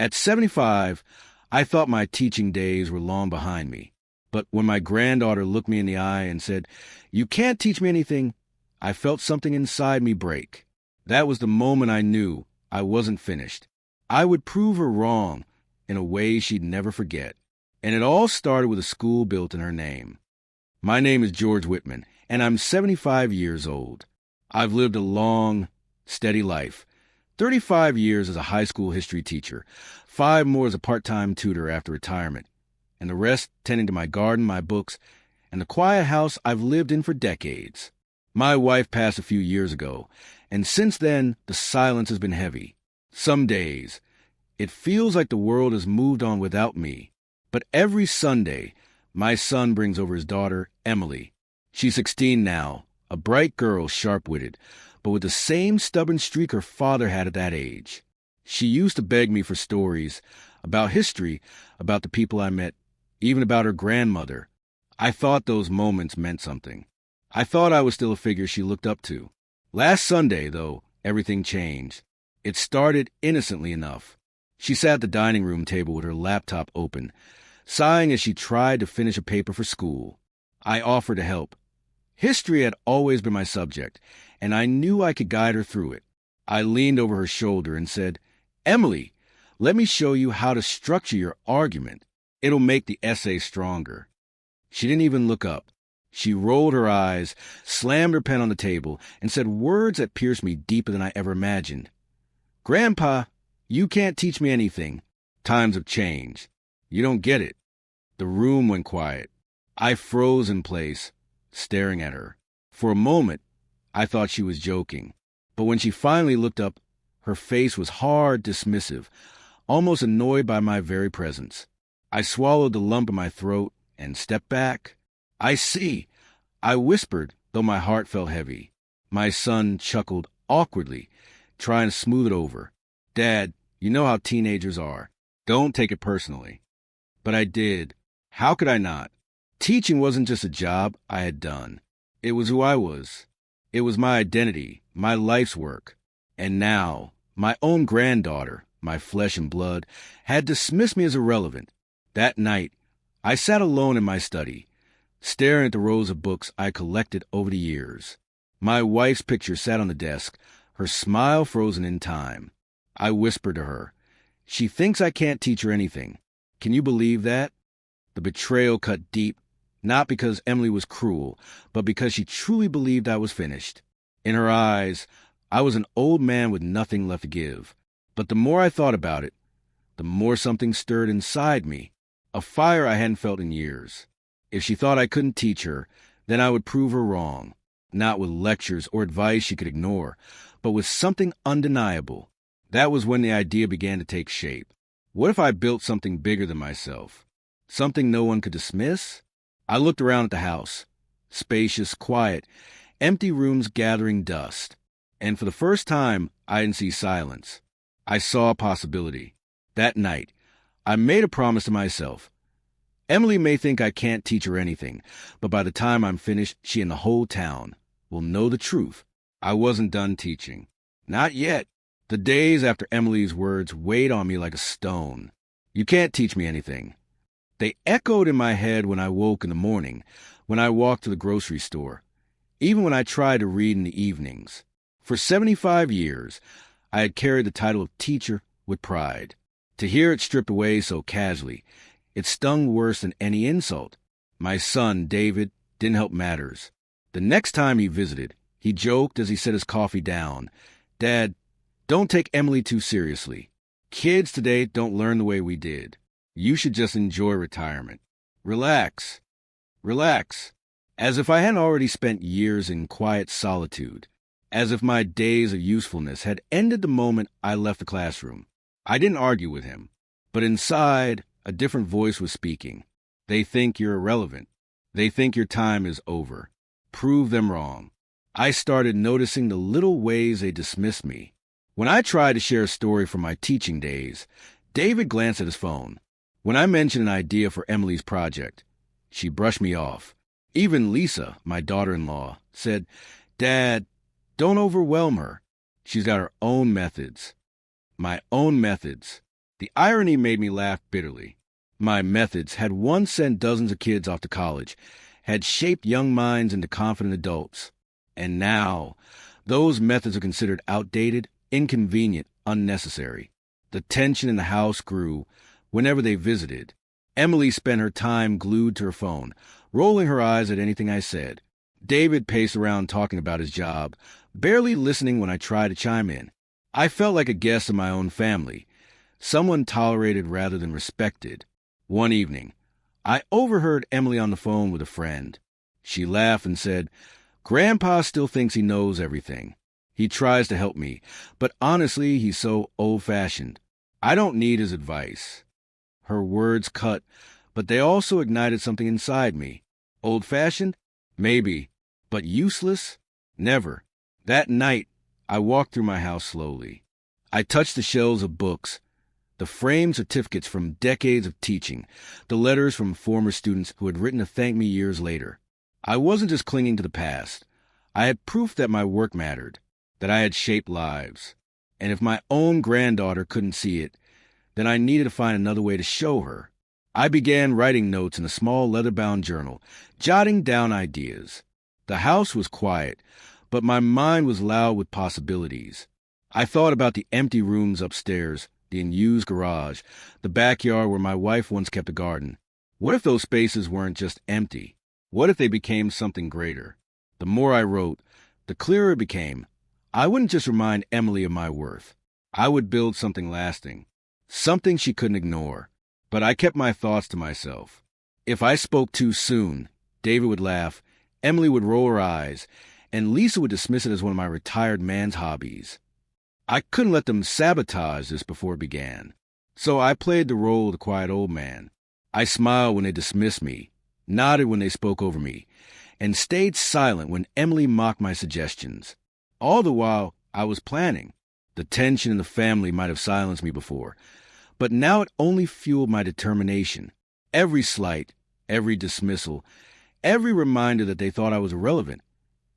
At 75, I thought my teaching days were long behind me. But when my granddaughter looked me in the eye and said, "You can't teach me anything," I felt something inside me break. That was the moment I knew I wasn't finished. I would prove her wrong in a way she'd never forget. And it all started with a school built in her name. My name is George Whitman, and I'm 75 years old. I've lived a long, steady life. 35 years as a high school history teacher, 5 more as a part-time tutor after retirement, and the rest tending to my garden, my books, and the quiet house I've lived in for decades. My wife passed a few years ago, and since then, the silence has been heavy. Some days, it feels like the world has moved on without me. But every Sunday, my son brings over his daughter, Emily. She's 16 now, a bright girl, sharp-witted, but with the same stubborn streak her father had at that age. She used to beg me for stories about history, about the people I met, even about her grandmother. I thought those moments meant something. I thought I was still a figure she looked up to. Last Sunday, though, everything changed. It started innocently enough. She sat at the dining room table with her laptop open, sighing as she tried to finish a paper for school. I offered to help. History had always been my subject, and I knew I could guide her through it. I leaned over her shoulder and said, "Emily, let me show you how to structure your argument. It'll make the essay stronger." She didn't even look up. She rolled her eyes, slammed her pen on the table, and said words that pierced me deeper than I ever imagined. "Grandpa, you can't teach me anything. Times have changed. You don't get it." The room went quiet. I froze in place, staring at her. For a moment, I thought she was joking. But when she finally looked up, her face was hard, dismissive, almost annoyed by my very presence. I swallowed the lump in my throat and stepped back. "I see," I whispered, though my heart felt heavy. My son chuckled awkwardly, trying to smooth it over. "Dad, you know how teenagers are. Don't take it personally." But I did. How could I not? Teaching wasn't just a job I had done. It was who I was. It was my identity, my life's work. And now, my own granddaughter, my flesh and blood, had dismissed me as irrelevant. That night, I sat alone in my study, staring at the rows of books I collected over the years. My wife's picture sat on the desk, her smile frozen in time. I whispered to her, "She thinks I can't teach her anything. Can you believe that?" The betrayal cut deep, not because Emily was cruel, but because she truly believed I was finished. In her eyes, I was an old man with nothing left to give. But the more I thought about it, the more something stirred inside me, a fire I hadn't felt in years. If she thought I couldn't teach her, then I would prove her wrong, not with lectures or advice she could ignore, but with something undeniable. That was when the idea began to take shape. What if I built something bigger than myself? Something no one could dismiss? I looked around at the house. Spacious, quiet, empty rooms gathering dust. And for the first time, I didn't see silence. I saw a possibility. That night, I made a promise to myself. Emily may think I can't teach her anything, but by the time I'm finished, she and the whole town will know the truth. I wasn't done teaching. Not yet. The days after Emily's words weighed on me like a stone. "You can't teach me anything." They echoed in my head when I woke in the morning, when I walked to the grocery store, even when I tried to read in the evenings. For 75 years, I had carried the title of teacher with pride. To hear it stripped away so casually, it stung worse than any insult. My son, David, didn't help matters. The next time he visited, he joked as he set his coffee down, "Dad, don't take Emily too seriously. Kids today don't learn the way we did. You should just enjoy retirement. Relax. Relax." As if I hadn't already spent years in quiet solitude. As if my days of usefulness had ended the moment I left the classroom. I didn't argue with him. But inside, a different voice was speaking. "They think you're irrelevant. They think your time is over. Prove them wrong." I started noticing the little ways they dismissed me. When I tried to share a story from my teaching days, David glanced at his phone. When I mentioned an idea for Emily's project, she brushed me off. Even Lisa, my daughter-in-law, said, "Dad, don't overwhelm her. She's got her own methods." My own methods. The irony made me laugh bitterly. My methods had once sent dozens of kids off to college, had shaped young minds into confident adults. And now, those methods are considered outdated, inconvenient, unnecessary. The tension in the house grew whenever they visited. Emily spent her time glued to her phone, rolling her eyes at anything I said. David paced around talking about his job, barely listening when I tried to chime in. I felt like a guest of my own family, someone tolerated rather than respected. One evening, I overheard Emily on the phone with a friend. She laughed and said, "Grandpa still thinks he knows everything. He tries to help me, but honestly, he's so old-fashioned. I don't need his advice." Her words cut, but they also ignited something inside me. Old-fashioned? Maybe. But useless? Never. That night, I walked through my house slowly. I touched the shelves of books, the framed certificates from decades of teaching, the letters from former students who had written to thank me years later. I wasn't just clinging to the past. I had proof that my work mattered, that I had shaped lives. And if my own granddaughter couldn't see it, then I needed to find another way to show her. I began writing notes in a small leather-bound journal, jotting down ideas. The house was quiet, but my mind was loud with possibilities. I thought about the empty rooms upstairs, the unused garage, the backyard where my wife once kept a garden. What if those spaces weren't just empty? What if they became something greater? The more I wrote, the clearer it became. I wouldn't just remind Emily of my worth. I would build something lasting, something she couldn't ignore. But I kept my thoughts to myself. If I spoke too soon, David would laugh, Emily would roll her eyes, and Lisa would dismiss it as one of my retired man's hobbies. I couldn't let them sabotage this before it began. So I played the role of the quiet old man. I smiled when they dismissed me, nodded when they spoke over me, and stayed silent when Emily mocked my suggestions. All the while, I was planning. The tension in the family might have silenced me before, but now it only fueled my determination. Every slight, every dismissal, every reminder that they thought I was irrelevant,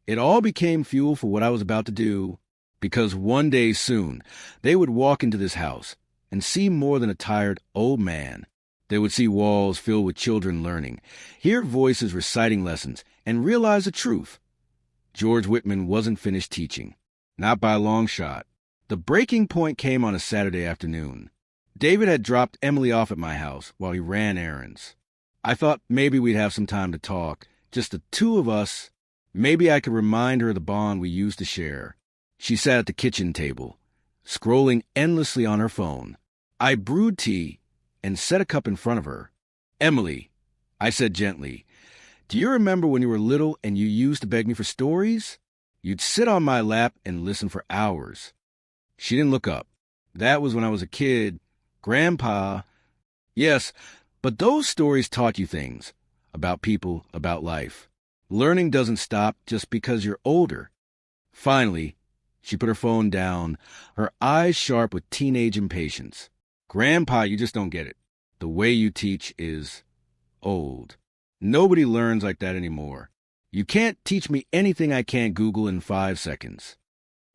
it all became fuel for what I was about to do. Because one day soon, they would walk into this house and see more than a tired old man. They would see walls filled with children learning, hear voices reciting lessons, and realize the truth. George Whitman wasn't finished teaching. Not by a long shot. The breaking point came on a Saturday afternoon. David had dropped Emily off at my house while he ran errands. I thought maybe we'd have some time to talk, just the two of us. Maybe I could remind her of the bond we used to share. She sat at the kitchen table, scrolling endlessly on her phone. I brewed tea and set a cup in front of her. "Emily," I said gently, "do you remember when you were little and you used to beg me for stories? You'd sit on my lap and listen for hours." She didn't look up. "That was when I was a kid. Grandpa." "Yes, but those stories taught you things. About people, about life. Learning doesn't stop just because you're older." Finally, she put her phone down, her eyes sharp with teenage impatience. "Grandpa, you just don't get it. The way you teach is old. Nobody learns like that anymore. You can't teach me anything I can't Google in 5 seconds."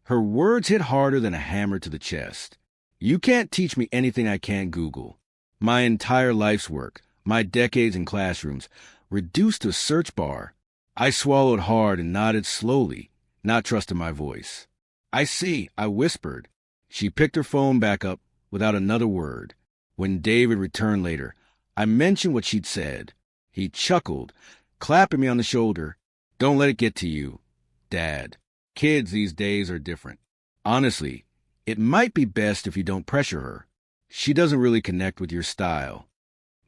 Her words hit harder than a hammer to the chest. You can't teach me anything I can't Google. My entire life's work, my decades in classrooms, reduced to a search bar. I swallowed hard and nodded slowly, not trusting my voice. "I see," I whispered. She picked her phone back up without another word. When David returned later, I mentioned what she'd said. He chuckled, clapping me on the shoulder. "Don't let it get to you, Dad. Kids these days are different. Honestly, it might be best if you don't pressure her. She doesn't really connect with your style."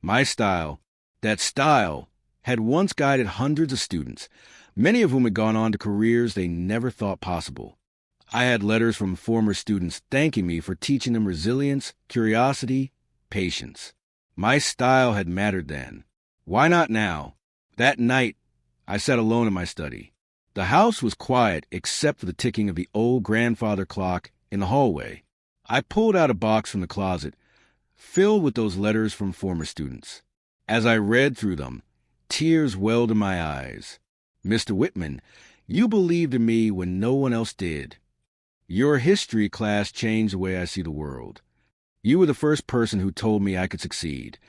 My style, that style, had once guided hundreds of students, many of whom had gone on to careers they never thought possible. I had letters from former students thanking me for teaching them resilience, curiosity, patience. My style had mattered then. Why not now? That night, I sat alone in my study. The house was quiet except for the ticking of the old grandfather clock in the hallway. I pulled out a box from the closet, filled with those letters from former students. As I read through them, tears welled in my eyes. "Mr. Whitman, you believed in me when no one else did. Your history class changed the way I see the world. You were the first person who told me I could succeed.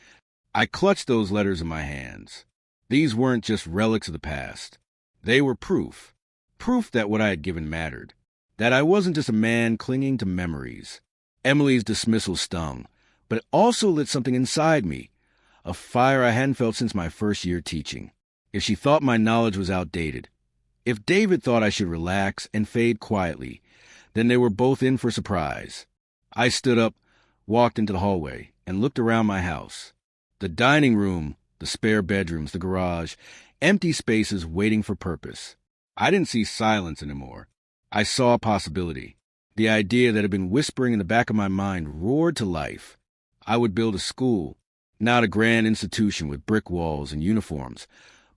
I clutched those letters in my hands. These weren't just relics of the past. They were proof. Proof that what I had given mattered. That I wasn't just a man clinging to memories. Emily's dismissal stung, but it also lit something inside me, a fire I hadn't felt since my first year teaching. If she thought my knowledge was outdated, if David thought I should relax and fade quietly, then they were both in for a surprise. I stood up, walked into the hallway, and looked around my house. The dining room, the spare bedrooms, the garage, empty spaces waiting for purpose. I didn't see silence anymore. I saw possibility. The idea that had been whispering in the back of my mind roared to life. I would build a school, not a grand institution with brick walls and uniforms,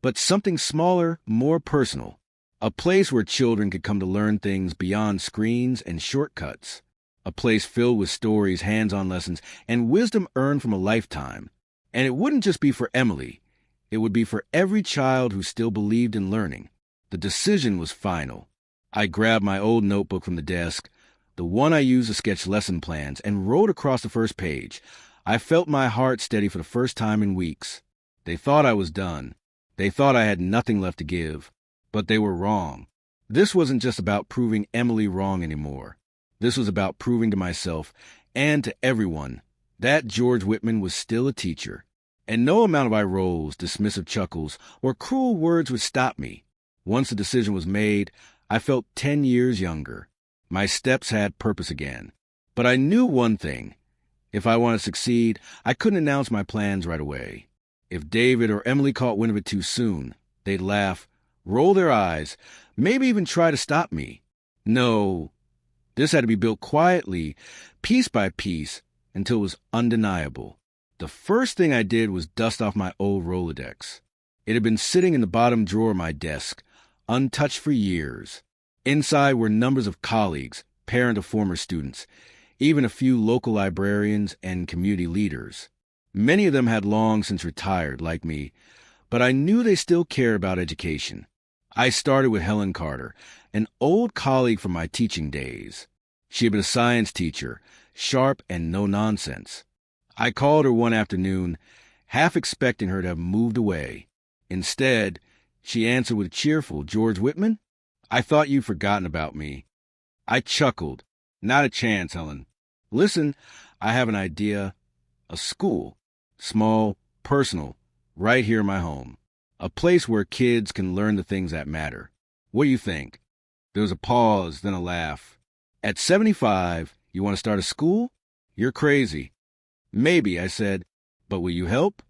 but something smaller, more personal. A place where children could come to learn things beyond screens and shortcuts. A place filled with stories, hands-on lessons, and wisdom earned from a lifetime. And it wouldn't just be for Emily. It would be for every child who still believed in learning. The decision was final. I grabbed my old notebook from the desk, the one I used to sketch lesson plans, and wrote across the first page. I felt my heart steady for the first time in weeks. They thought I was done. They thought I had nothing left to give. But they were wrong. This wasn't just about proving Emily wrong anymore. This was about proving to myself and to everyone that George Whitman was still a teacher. And no amount of eye rolls, dismissive chuckles, or cruel words would stop me. Once the decision was made, I felt 10 years younger. My steps had purpose again. But I knew one thing. If I wanted to succeed, I couldn't announce my plans right away. If David or Emily caught wind of it too soon, they'd laugh, roll their eyes, maybe even try to stop me. No, this had to be built quietly, piece by piece, until it was undeniable. The first thing I did was dust off my old Rolodex. It had been sitting in the bottom drawer of my desk, untouched for years. Inside were numbers of colleagues, parents of former students, even a few local librarians and community leaders. Many of them had long since retired, like me, but I knew they still cared about education. I started with Helen Carter, an old colleague from my teaching days. She had been a science teacher, sharp and no-nonsense. I called her one afternoon, half expecting her to have moved away. Instead, she answered with a cheerful, "George Whitman? I thought you'd forgotten about me." I chuckled. "Not a chance, Helen. Listen, I have an idea. A school. Small, personal, right here in my home. A place where kids can learn the things that matter. What do you think?" There was a pause, then a laugh. "At 75, you want to start a school? You're crazy." "Maybe," I said, "but will you help?"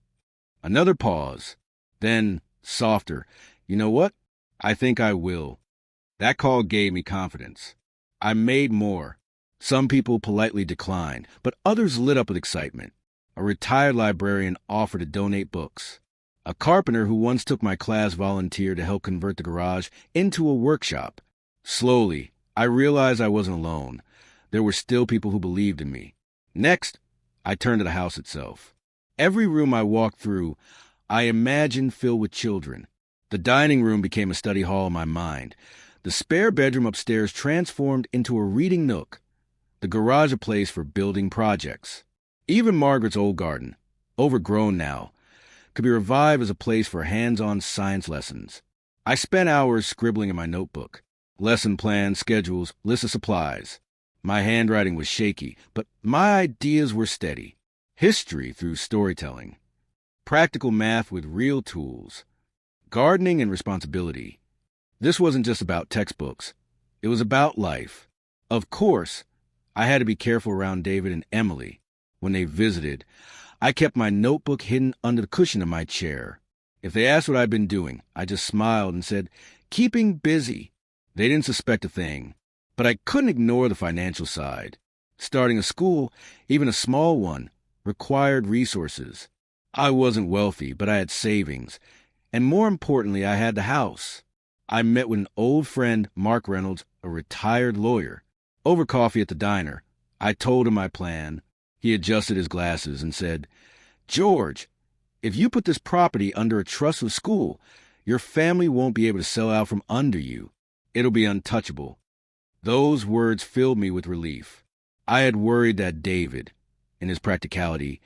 Another pause. Then, softer, "You know what? I think I will." That call gave me confidence. I made more. Some people politely declined, but others lit up with excitement. A retired librarian offered to donate books. A carpenter who once took my class volunteered to help convert the garage into a workshop. Slowly, I realized I wasn't alone. There were still people who believed in me. Next, I turned to the house itself. Every room I walked through, I imagined filled with children. The dining room became a study hall in my mind. The spare bedroom upstairs transformed into a reading nook. The garage a place for building projects. Even Margaret's old garden, overgrown now, could be revived as a place for hands-on science lessons. I spent hours scribbling in my notebook. Lesson plans, schedules, lists of supplies. My handwriting was shaky, but my ideas were steady. History through storytelling. Practical math with real tools. Gardening and responsibility. This wasn't just about textbooks. It was about life. Of course, I had to be careful around David and Emily. When they visited, I kept my notebook hidden under the cushion of my chair. If they asked what I'd been doing, I just smiled and said, "Keeping busy." They didn't suspect a thing. But I couldn't ignore the financial side. Starting a school, even a small one, required resources. I wasn't wealthy, but I had savings. And more importantly, I had the house. I met with an old friend, Mark Reynolds, a retired lawyer. Over coffee at the diner, I told him my plan. He adjusted his glasses and said, "George, if you put this property under a trust of school, your family won't be able to sell out from under you. It'll be untouchable." Those words filled me with relief. I had worried that David, in his practicality,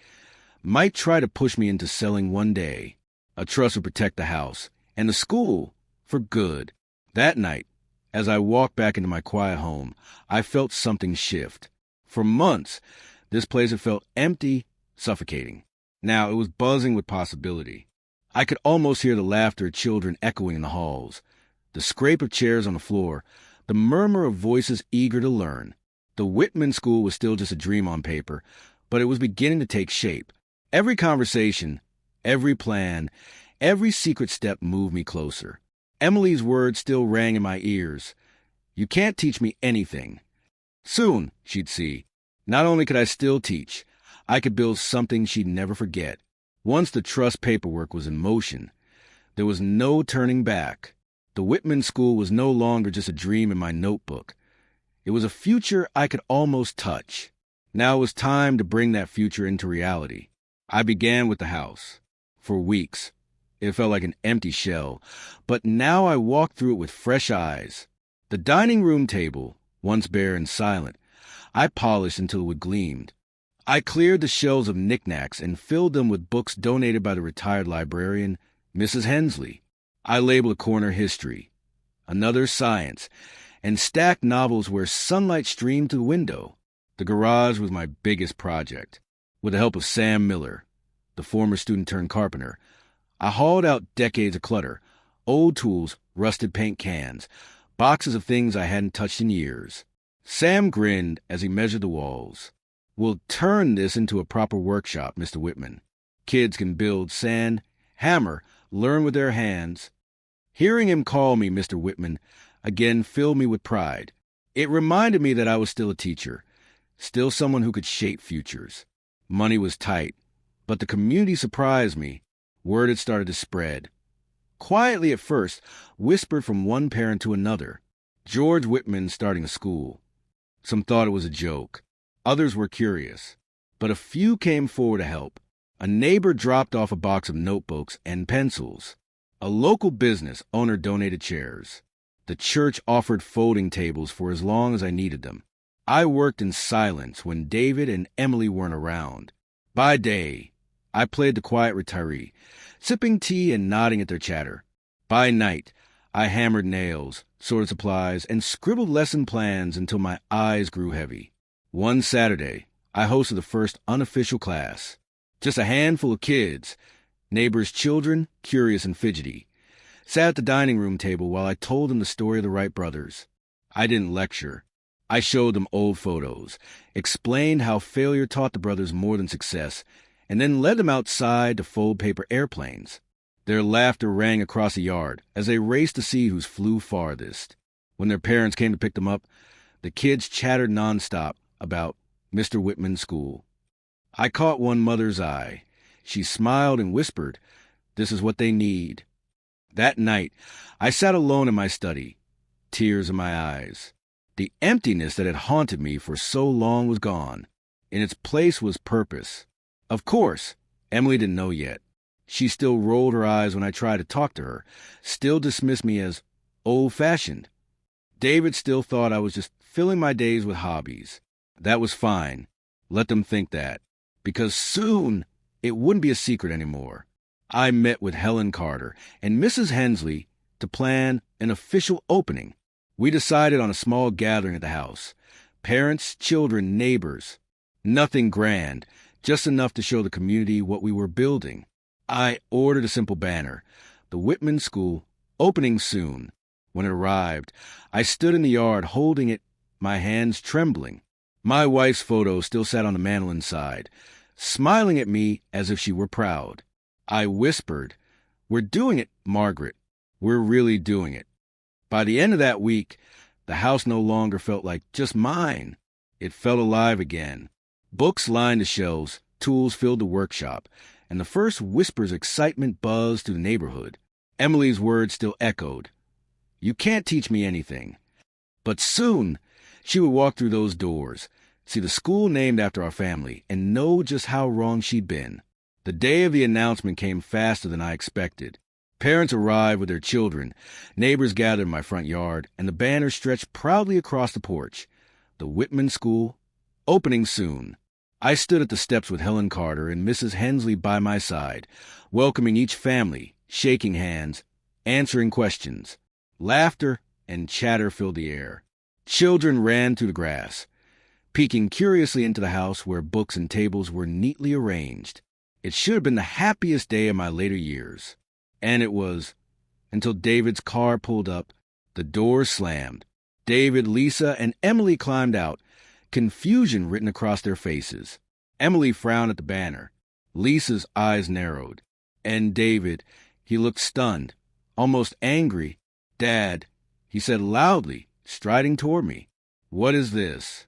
might try to push me into selling one day. A trust would protect the house and the school for good. That night, as I walked back into my quiet home, I felt something shift. For months, this place had felt empty, suffocating. Now it was buzzing with possibility. I could almost hear the laughter of children echoing in the halls, the scrape of chairs on the floor, the murmur of voices eager to learn. The Whitman School was still just a dream on paper, but it was beginning to take shape. Every conversation, every plan, every secret step moved me closer. Emily's words still rang in my ears. "You can't teach me anything." Soon, she'd see, not only could I still teach, I could build something she'd never forget. Once the trust paperwork was in motion, there was no turning back. The Whitman School was no longer just a dream in my notebook. It was a future I could almost touch. Now it was time to bring that future into reality. I began with the house. For weeks, it felt like an empty shell, but now I walked through it with fresh eyes. The dining room table, once bare and silent, I polished until it gleamed. I cleared the shelves of knickknacks and filled them with books donated by the retired librarian, Mrs. Hensley. I labeled a corner history, another science, and stacked novels where sunlight streamed through the window. The garage was my biggest project. With the help of Sam Miller, the former student-turned-carpenter, I hauled out decades of clutter, old tools, rusted paint cans, boxes of things I hadn't touched in years. Sam grinned as he measured the walls. "We'll turn this into a proper workshop, Mr. Whitman. Kids can build, sand, hammer, learn with their hands." Hearing him call me Mr. Whitman again filled me with pride. It reminded me that I was still a teacher, still someone who could shape futures. Money was tight, but the community surprised me. Word had started to spread. Quietly at first, whispered from one parent to another. George Whitman starting a school. Some thought it was a joke. Others were curious. But a few came forward to help. A neighbor dropped off a box of notebooks and pencils. A local business owner donated chairs. The church offered folding tables for as long as I needed them. I worked in silence when David and Emily weren't around. By day, I played the quiet retiree, sipping tea and nodding at their chatter. By night, I hammered nails, sorted supplies, and scribbled lesson plans until my eyes grew heavy. One Saturday, I hosted the first unofficial class. Just a handful of kids, neighbors' children, curious and fidgety, sat at the dining room table while I told them the story of the Wright brothers. I didn't lecture. I showed them old photos, explained how failure taught the brothers more than success, and then led them outside to fold paper airplanes. Their laughter rang across the yard as they raced to see who flew farthest. When their parents came to pick them up, the kids chattered nonstop about Mr. Whitman's school. I caught one mother's eye. She smiled and whispered, "This is what they need." That night, I sat alone in my study, tears in my eyes. The emptiness that had haunted me for so long was gone. In its place was purpose. Of course, Emily didn't know yet. She still rolled her eyes when I tried to talk to her, still dismissed me as old-fashioned. David still thought I was just filling my days with hobbies. That was fine. Let them think that. Because soon, it wouldn't be a secret anymore. I met with Helen Carter and Mrs. Hensley to plan an official opening. We decided on a small gathering at the house. Parents, children, neighbors. Nothing grand, just enough to show the community what we were building. I ordered a simple banner, "The Whitman School, opening soon." When it arrived, I stood in the yard holding it, my hands trembling. My wife's photo still sat on the mantel inside, smiling at me as if she were proud. I whispered, "We're doing it, Margaret. We're really doing it." By the end of that week, the house no longer felt like just mine. It felt alive again. Books lined the shelves, tools filled the workshop, and the first whispers of excitement buzzed through the neighborhood. Emily's words still echoed. "You can't teach me anything." But soon, she would walk through those doors, see the school named after our family, and know just how wrong she'd been. The day of the announcement came faster than I expected. Parents arrived with their children, neighbors gathered in my front yard, and the banner stretched proudly across the porch. The Whitman School, opening soon. I stood at the steps with Helen Carter and Mrs. Hensley by my side, welcoming each family, shaking hands, answering questions. Laughter and chatter filled the air. Children ran through the grass, peeking curiously into the house where books and tables were neatly arranged. It should have been the happiest day of my later years. And it was, until David's car pulled up, the doors slammed. David, Lisa, and Emily climbed out, confusion written across their faces. Emily frowned at the banner. Lisa's eyes narrowed. And David, he looked stunned, almost angry. "Dad," he said loudly, striding toward me. "What is this?"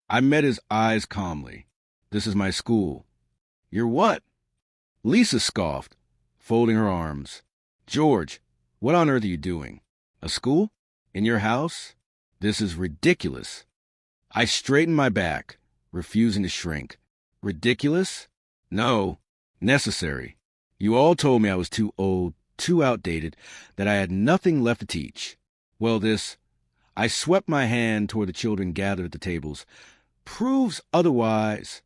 I met his eyes calmly. "This is my school." "Your what?" Lisa scoffed, folding her arms. "George, what on earth are you doing? A school? In your house? This is ridiculous." I straightened my back, refusing to shrink. Ridiculous? No. Necessary. You all told me I was too old, too outdated, that I had nothing left to teach. Well, I swept my hand toward the children gathered at the tables, proves otherwise.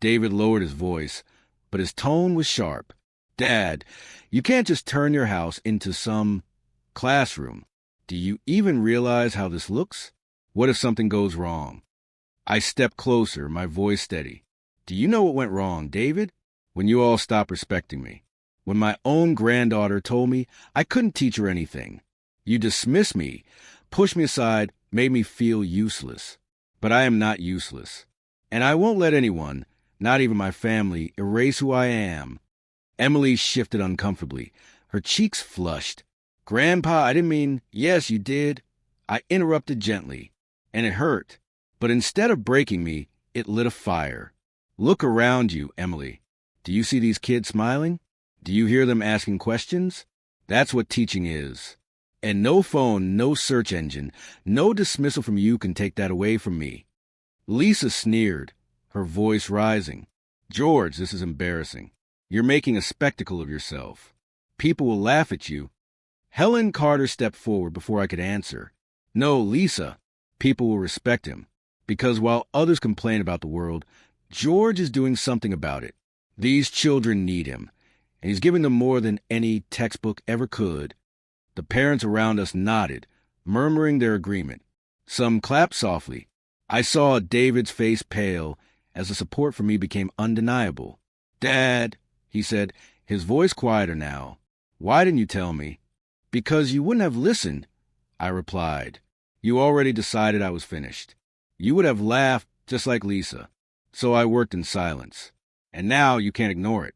David lowered his voice, but his tone was sharp. "Dad, you can't just turn your house into some classroom. Do you even realize how this looks? What if something goes wrong?" I stepped closer, my voice steady. "Do you know what went wrong, David? When you all stopped respecting me. When my own granddaughter told me I couldn't teach her anything. You dismissed me, pushed me aside, made me feel useless. But I am not useless. And I won't let anyone, not even my family, erase who I am." Emily shifted uncomfortably. Her cheeks flushed. "Grandpa, I didn't mean—" "Yes, you did." I interrupted gently, and it hurt. But instead of breaking me, it lit a fire. "Look around you, Emily. Do you see these kids smiling? Do you hear them asking questions? That's what teaching is. And no phone, no search engine, no dismissal from you can take that away from me." Lisa sneered, her voice rising. "George, this is embarrassing. You're making a spectacle of yourself. People will laugh at you." Helen Carter stepped forward before I could answer. "No, Lisa, people will respect him. Because while others complain about the world, George is doing something about it. These children need him, and he's giving them more than any textbook ever could." The parents around us nodded, murmuring their agreement. Some clapped softly. I saw David's face pale as the support for me became undeniable. "Dad," he said, his voice quieter now, "why didn't you tell me?" "Because you wouldn't have listened," I replied. "You already decided I was finished. You would have laughed just like Lisa. So I worked in silence. And now you can't ignore it."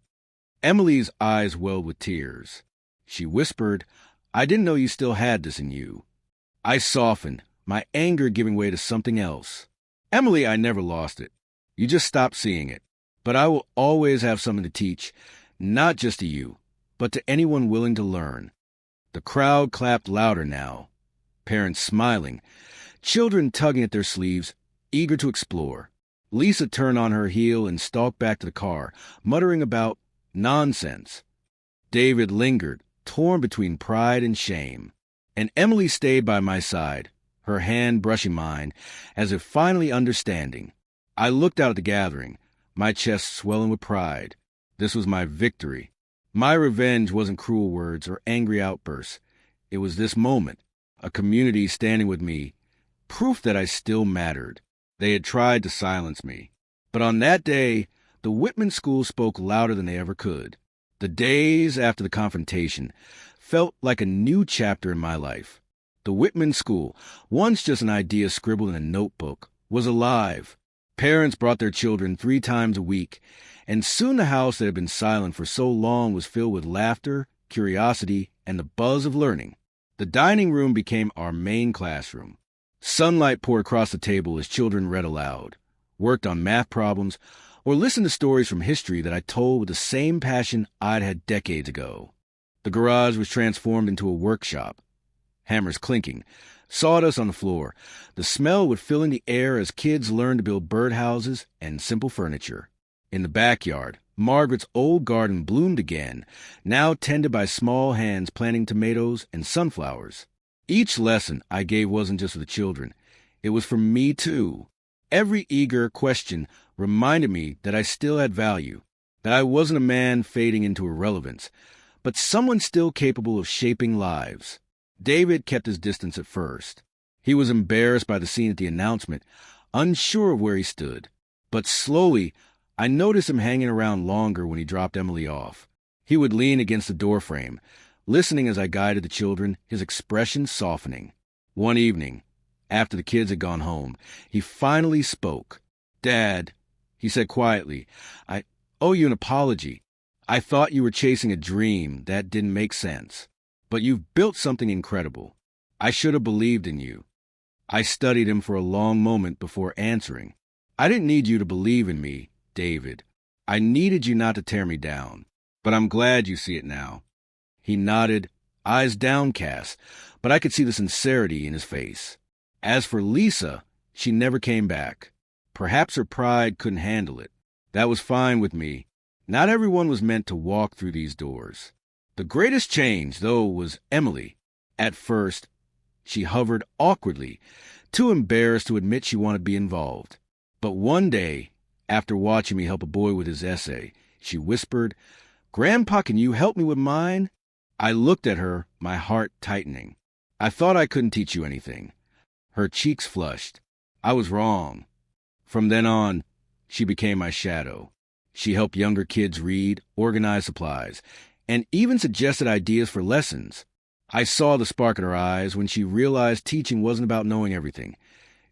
Emily's eyes welled with tears. She whispered, "I didn't know you still had this in you." I softened, my anger giving way to something else. "Emily, I never lost it. You just stopped seeing it. But I will always have something to teach, not just to you, but to anyone willing to learn." The crowd clapped louder now. Parents smiling, children tugging at their sleeves, eager to explore. Lisa turned on her heel and stalked back to the car, muttering about nonsense. David lingered, torn between pride and shame. And Emily stayed by my side, her hand brushing mine, as if finally understanding. I looked out at the gathering, my chest swelling with pride. This was my victory. My revenge wasn't cruel words or angry outbursts. It was this moment, a community standing with me, proof that I still mattered. They had tried to silence me. But on that day, the Whitman School spoke louder than they ever could. The days after the confrontation felt like a new chapter in my life. The Whitman School, once just an idea scribbled in a notebook, was alive. Parents brought their children 3 times a week, and soon the house that had been silent for so long was filled with laughter, curiosity, and the buzz of learning. The dining room became our main classroom. Sunlight poured across the table as children read aloud, worked on math problems, or listened to stories from history that I told with the same passion I'd had decades ago. The garage was transformed into a workshop. Hammers clinking, sawdust on the floor. The smell would fill in the air as kids learned to build birdhouses and simple furniture. In the backyard, Margaret's old garden bloomed again, now tended by small hands planting tomatoes and sunflowers. Each lesson I gave wasn't just for the children. It was for me, too. Every eager question reminded me that I still had value, that I wasn't a man fading into irrelevance, but someone still capable of shaping lives. David kept his distance at first. He was embarrassed by the scene at the announcement, unsure of where he stood. But slowly, I noticed him hanging around longer when he dropped Emily off. He would lean against the doorframe, listening as I guided the children, his expression softening. One evening, after the kids had gone home, he finally spoke. "Dad," he said quietly, "I owe you an apology. I thought you were chasing a dream that didn't make sense. But you've built something incredible. I should have believed in you." I studied him for a long moment before answering. "I didn't need you to believe in me, David. I needed you not to tear me down. But I'm glad you see it now." He nodded, eyes downcast, but I could see the sincerity in his face. As for Lisa, she never came back. Perhaps her pride couldn't handle it. That was fine with me. Not everyone was meant to walk through these doors. The greatest change, though, was Emily. At first, she hovered awkwardly, too embarrassed to admit she wanted to be involved. But one day, after watching me help a boy with his essay, she whispered, "Grandpa, can you help me with mine?" I looked at her, my heart tightening. "I thought I couldn't teach you anything." Her cheeks flushed. I was wrong. From then on, she became my shadow. She helped younger kids read, organize supplies, and even suggested ideas for lessons. I saw the spark in her eyes when she realized teaching wasn't about knowing everything.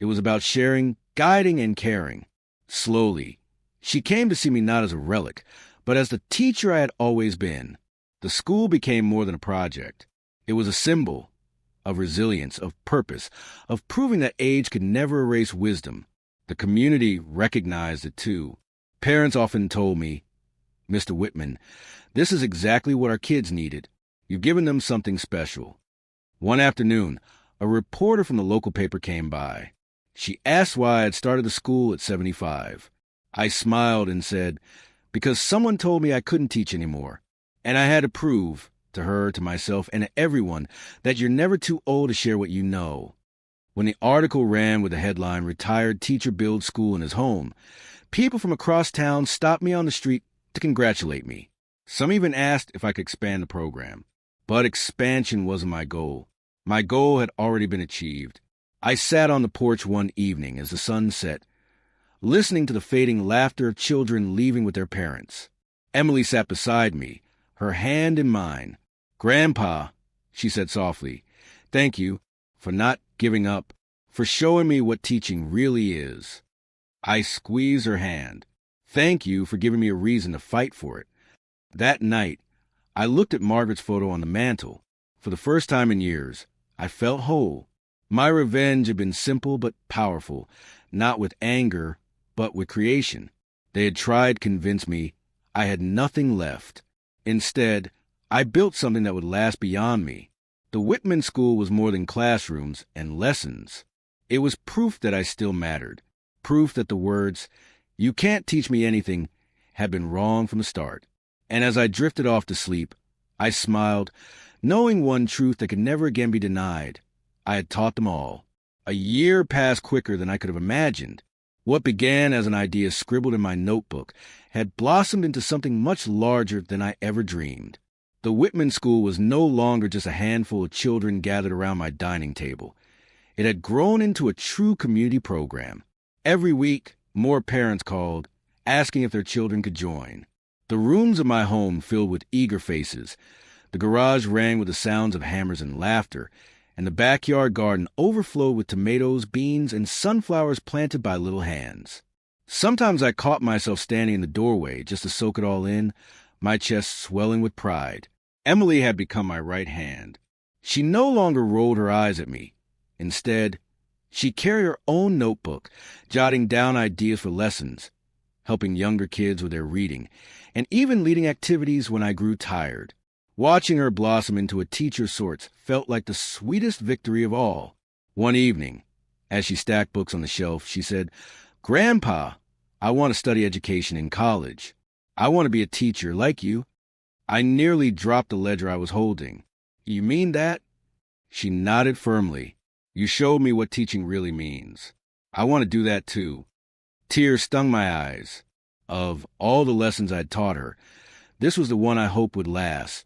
It was about sharing, guiding, and caring. Slowly, she came to see me not as a relic, but as the teacher I had always been. The school became more than a project. It was a symbol of resilience, of purpose, of proving that age could never erase wisdom. The community recognized it too. Parents often told me, "Mr. Whitman, this is exactly what our kids needed. You've given them something special." One afternoon, a reporter from the local paper came by. She asked why I had started the school at 75. I smiled and said, "Because someone told me I couldn't teach anymore. And I had to prove, to her, to myself, and to everyone, that you're never too old to share what you know." When the article ran with the headline, "Retired Teacher Builds School in His Home," people from across town stopped me on the street to congratulate me. Some even asked if I could expand the program. But expansion wasn't my goal. My goal had already been achieved. I sat on the porch one evening as the sun set, listening to the fading laughter of children leaving with their parents. Emily sat beside me, her hand in mine. "Grandpa," she said softly, "thank you for not giving up, for showing me what teaching really is." I squeezed her hand. "Thank you for giving me a reason to fight for it." That night, I looked at Margaret's photo on the mantel. For the first time in years, I felt whole. My revenge had been simple but powerful, not with anger, but with creation. They had tried to convince me I had nothing left. Instead, I built something that would last beyond me. The Whitman School was more than classrooms and lessons. It was proof that I still mattered. Proof that the words, "You can't teach me anything," had been wrong from the start. And as I drifted off to sleep, I smiled, knowing one truth that could never again be denied. I had taught them all. A year passed quicker than I could have imagined. What began as an idea scribbled in my notebook had blossomed into something much larger than I ever dreamed. The Whitman School was no longer just a handful of children gathered around my dining table. It had grown into a true community program. Every week, more parents called, asking if their children could join. The rooms of my home filled with eager faces. The garage rang with the sounds of hammers and laughter, and the backyard garden overflowed with tomatoes, beans, and sunflowers planted by little hands. Sometimes I caught myself standing in the doorway just to soak it all in, my chest swelling with pride. Emily had become my right hand. She no longer rolled her eyes at me. Instead, she carried her own notebook, jotting down ideas for lessons, helping younger kids with their reading, and even leading activities when I grew tired. Watching her blossom into a teacher of sorts felt like the sweetest victory of all. One evening, as she stacked books on the shelf, she said, "Grandpa, I want to study education in college. I want to be a teacher like you." I nearly dropped the ledger I was holding. "You mean that?" She nodded firmly. "You showed me what teaching really means. I want to do that too." Tears stung my eyes. Of all the lessons I'd taught her, this was the one I hoped would last.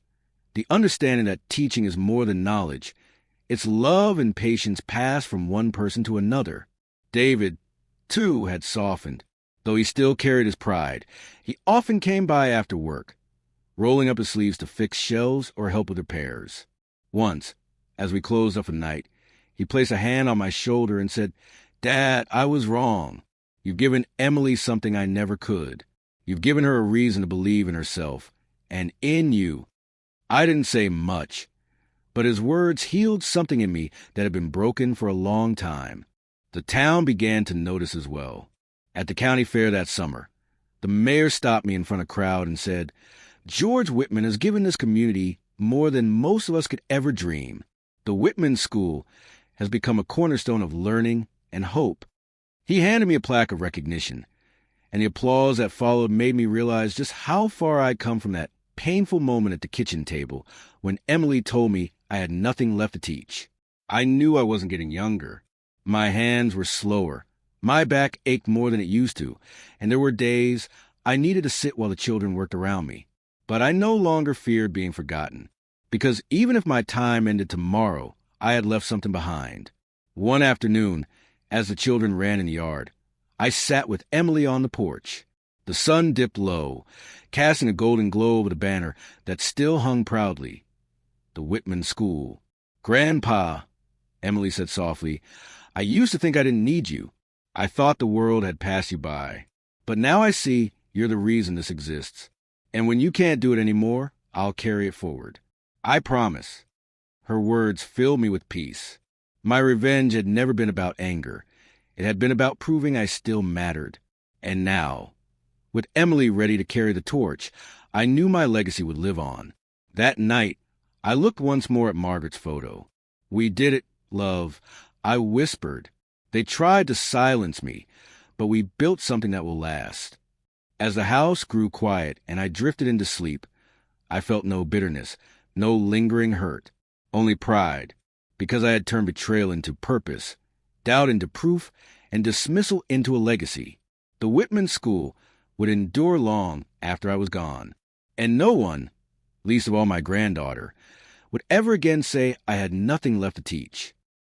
The understanding that teaching is more than knowledge. It's love and patience passed from one person to another. David, too, had softened, though he still carried his pride. He often came by after work, rolling up his sleeves to fix shelves or help with repairs. Once, as we closed up for the night, he placed a hand on my shoulder and said, "Dad, I was wrong. You've given Emily something I never could. You've given her a reason to believe in herself, and in you." I didn't say much, but his words healed something in me that had been broken for a long time. The town began to notice as well. At the county fair that summer, the mayor stopped me in front of a crowd and said, "George Whitman has given this community more than most of us could ever dream. The Whitman School has become a cornerstone of learning and hope." He handed me a plaque of recognition, and the applause that followed made me realize just how far I'd come from that painful moment at the kitchen table when Emily told me I had nothing left to teach. I knew I wasn't getting younger. My hands were slower. My back ached more than it used to, and there were days I needed to sit while the children worked around me. But I no longer feared being forgotten, because even if my time ended tomorrow, I had left something behind. One afternoon, as the children ran in the yard, I sat with Emily on the porch. The sun dipped low, casting a golden glow over the banner that still hung proudly. The Whitman School. "Grandpa," Emily said softly, "I used to think I didn't need you. I thought the world had passed you by. But now I see you're the reason this exists. And when you can't do it anymore, I'll carry it forward. I promise." Her words filled me with peace. My revenge had never been about anger. It had been about proving I still mattered. And now, with Emily ready to carry the torch, I knew my legacy would live on. That night, I looked once more at Margaret's photo. "We did it, love," I whispered. "They tried to silence me, but we built something that will last." As the house grew quiet and I drifted into sleep, I felt no bitterness, no lingering hurt, only pride, because I had turned betrayal into purpose, doubt into proof, and dismissal into a legacy. The Whitman School would endure long after I was gone, and no one, least of all my granddaughter, would ever again say I had nothing left to teach.